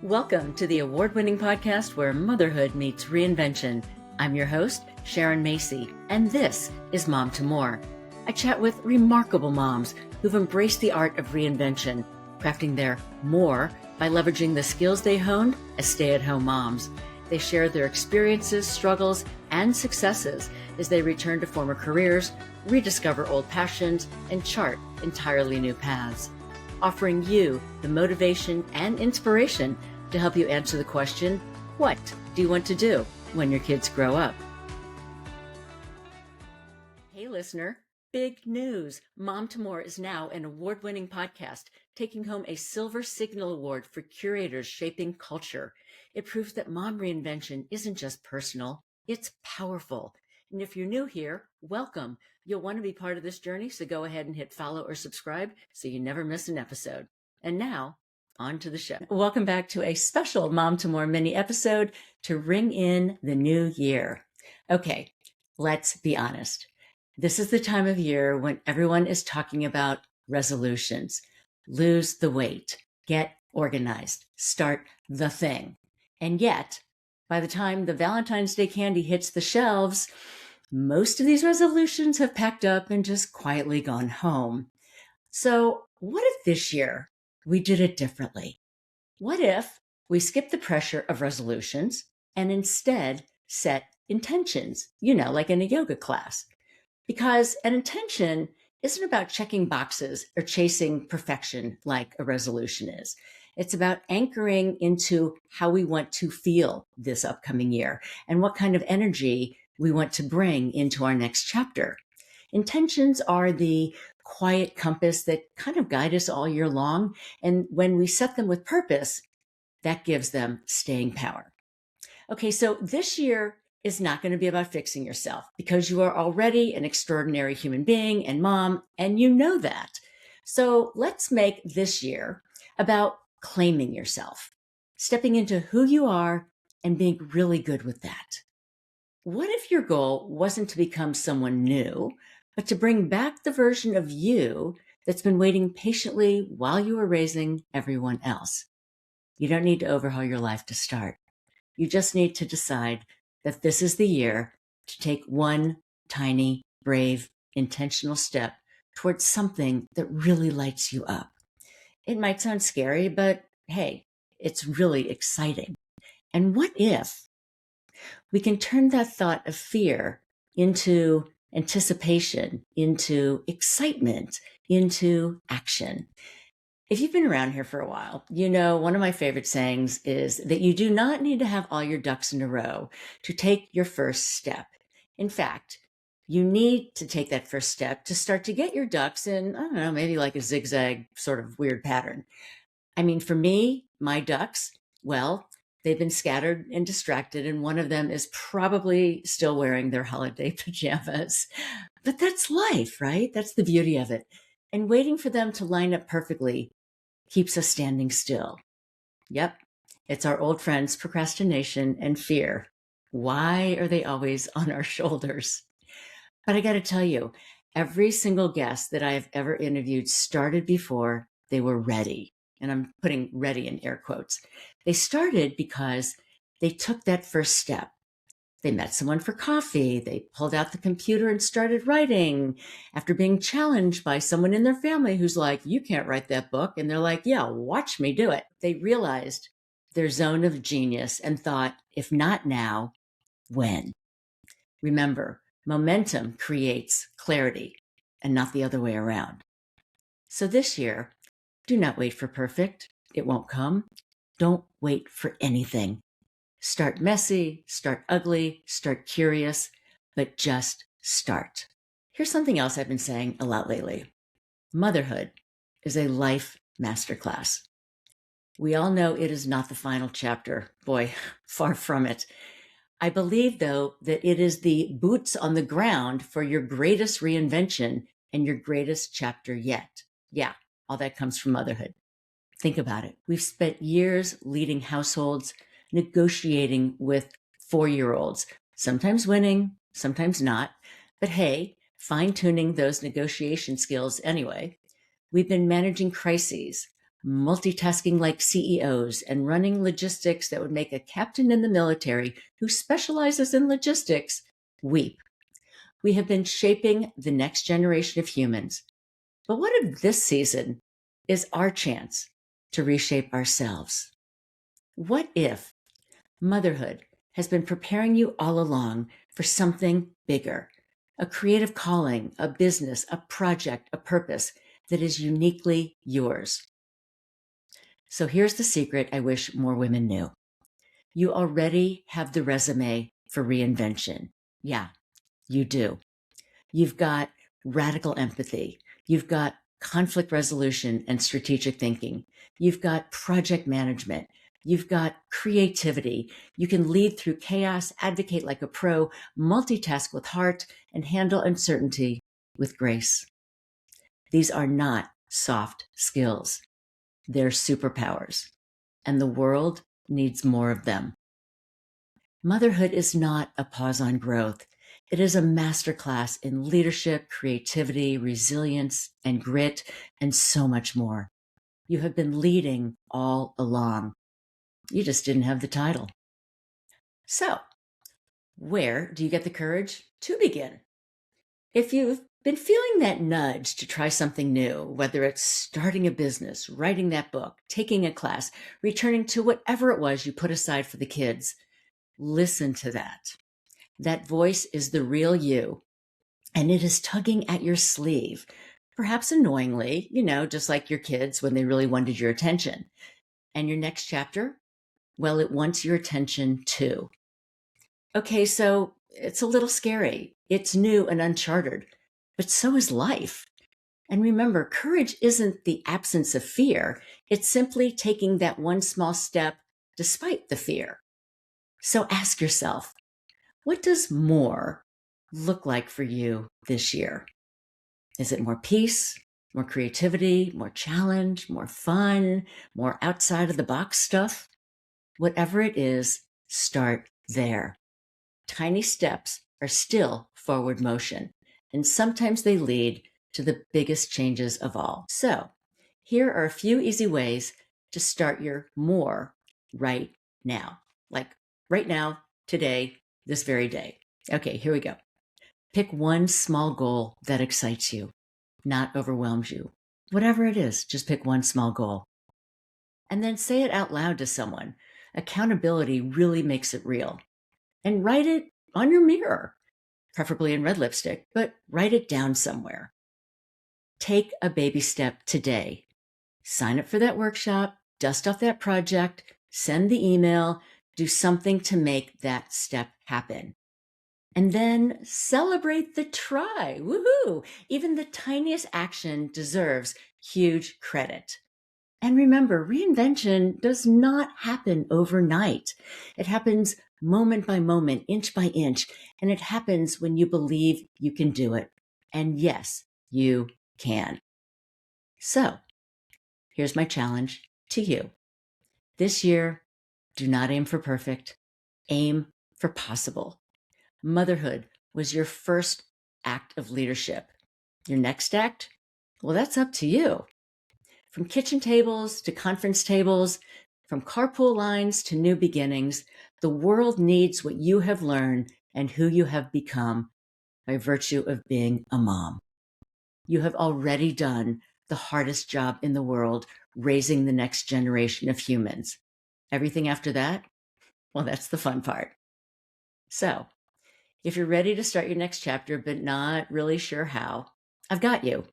Welcome to the award-winning podcast where motherhood meets reinvention. I'm your host, Sharon Macey, and this is Mom to More. I chat with remarkable moms who've embraced the art of reinvention, crafting their more by leveraging the skills they honed as stay-at-home moms. They share their experiences, struggles, and successes as they return to former careers, rediscover old passions, and chart entirely new paths, offering you the motivation and inspiration to help you answer the question, what do you want to do when your kids grow up? Hey listener, big news. Mom to More is now an award-winning podcast, taking home a Silver Signal Award for curators shaping culture. It proves that mom reinvention isn't just personal, it's powerful. And if you're new here, welcome. You'll want to be part of this journey, so go ahead and hit follow or subscribe so you never miss an episode. And now, on to the show. Welcome back to a special Mom to More mini episode to ring in the new year. Okay, let's be honest. This is the time of year when everyone is talking about resolutions. Lose the weight, get organized, start the thing. And yet, by the time the Valentine's Day candy hits the shelves, most of these resolutions have packed up and just quietly gone home. So what if this year we did it differently? What if we skipped the pressure of resolutions and instead set intentions, like in a yoga class? Because an intention isn't about checking boxes or chasing perfection like a resolution is. It's about anchoring into how we want to feel this upcoming year and what kind of energy we want to bring into our next chapter. Intentions are the quiet compass that kind of guide us all year long. And when we set them with purpose, that gives them staying power. Okay, so this year is not going to be about fixing yourself because you are already an extraordinary human being and mom, and you know that. So let's make this year about claiming yourself, stepping into who you are and being really good with that. What if your goal wasn't to become someone new, but to bring back the version of you that's been waiting patiently while you were raising everyone else? You don't need to overhaul your life to start. You just need to decide that this is the year to take one tiny, brave, intentional step towards something that really lights you up. It might sound scary, but hey, it's really exciting. And what if we can turn that thought of fear into anticipation, into excitement, into action? If you've been around here for a while, one of my favorite sayings is that you do not need to have all your ducks in a row to take your first step. In fact, you need to take that first step to start to get your ducks in, maybe like a zigzag sort of weird pattern. For me, my ducks, well, they've been scattered and distracted, and one of them is probably still wearing their holiday pajamas. But that's life, right? That's the beauty of it. And waiting for them to line up perfectly keeps us standing still. Yep, it's our old friends, procrastination and fear. Why are they always on our shoulders? But I got to tell you, every single guest that I have ever interviewed started before they were ready. And I'm putting ready in air quotes. They started because they took that first step. They met someone for coffee. They pulled out the computer and started writing after being challenged by someone in their family who's like, you can't write that book. And they're like, yeah, watch me do it. They realized their zone of genius and thought, if not now, when? Remember, momentum creates clarity and not the other way around. So this year, do not wait for perfect. It won't come. Don't wait for anything. Start messy, start ugly, start curious, but just start. Here's something else I've been saying a lot lately. Motherhood is a life masterclass. We all know it is not the final chapter. Boy, far from it. I believe, though, that it is the boots on the ground for your greatest reinvention and your greatest chapter yet. Yeah, all that comes from motherhood. Think about it. We've spent years leading households, negotiating with 4-year-olds, sometimes winning, sometimes not. But hey, fine-tuning those negotiation skills anyway. We've been managing crises, multitasking like CEOs and running logistics that would make a captain in the military who specializes in logistics weep. We have been shaping the next generation of humans. But what if this season is our chance to reshape ourselves? What if motherhood has been preparing you all along for something bigger, a creative calling, a business, a project, a purpose that is uniquely yours? So here's the secret I wish more women knew. You already have the resume for reinvention. Yeah, you do. You've got radical empathy. You've got conflict resolution and strategic thinking. You've got project management. You've got creativity. You can lead through chaos, advocate like a pro, multitask with heart, and handle uncertainty with grace. These are not soft skills. They're superpowers, and the world needs more of them. Motherhood is not a pause on growth. It is a masterclass in leadership, creativity, resilience, and grit, and so much more. You have been leading all along. You just didn't have the title. So, where do you get the courage to begin? If you've been feeling that nudge to try something new, whether it's starting a business, writing that book, taking a class, returning to whatever it was you put aside for the kids, listen to that. That voice is the real you, and it is tugging at your sleeve, perhaps annoyingly, just like your kids when they really wanted your attention. And your next chapter? Well, it wants your attention too. Okay, so it's a little scary. It's new and uncharted, but so is life. And remember, courage isn't the absence of fear. It's simply taking that one small step despite the fear. So ask yourself, what does more look like for you this year? Is it more peace, more creativity, more challenge, more fun, more outside of the box stuff? Whatever it is, start there. Tiny steps are still forward motion, and sometimes they lead to the biggest changes of all. So, here are a few easy ways to start your more right now. Like right now, today, this very day. Okay, here we go. Pick one small goal that excites you, not overwhelms you. Whatever it is, just pick one small goal. And then say it out loud to someone. Accountability really makes it real. And write it on your mirror, preferably in red lipstick, but write it down somewhere. Take a baby step today. Sign up for that workshop, dust off that project, send the email, do something to make that step happen. And then celebrate the try. Woohoo! Even the tiniest action deserves huge credit. And remember, reinvention does not happen overnight. It happens moment by moment, inch by inch, and it happens when you believe you can do it. And yes, you can. So, here's my challenge to you. This year, do not aim for perfect, aim for possible. Motherhood was your first act of leadership. Your next act? Well, that's up to you. From kitchen tables to conference tables, from carpool lines to new beginnings, the world needs what you have learned and who you have become by virtue of being a mom. You have already done the hardest job in the world, raising the next generation of humans. Everything after that? Well, that's the fun part. So, if you're ready to start your next chapter, but not really sure how, I've got you.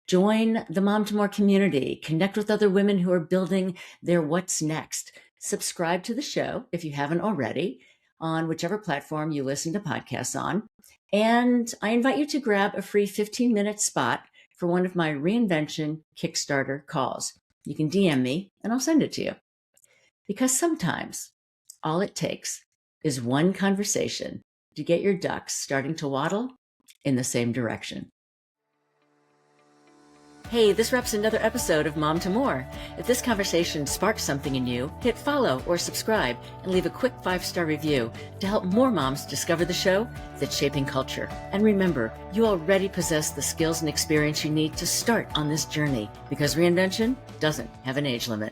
Join the Mom to More community. Connect with other women who are building their what's next. Subscribe to the show if you haven't already on whichever platform you listen to podcasts on. And I invite you to grab a free 15-minute spot for one of my reinvention Kickstarter calls. You can DM me and I'll send it to you. Because sometimes all it takes is one conversation to get your ducks starting to waddle in the same direction. Hey, this wraps another episode of Mom to More. If this conversation sparked something in you, hit follow or subscribe and leave a quick 5-star review to help more moms discover the show that's shaping culture. And remember, you already possess the skills and experience you need to start on this journey because reinvention doesn't have an age limit.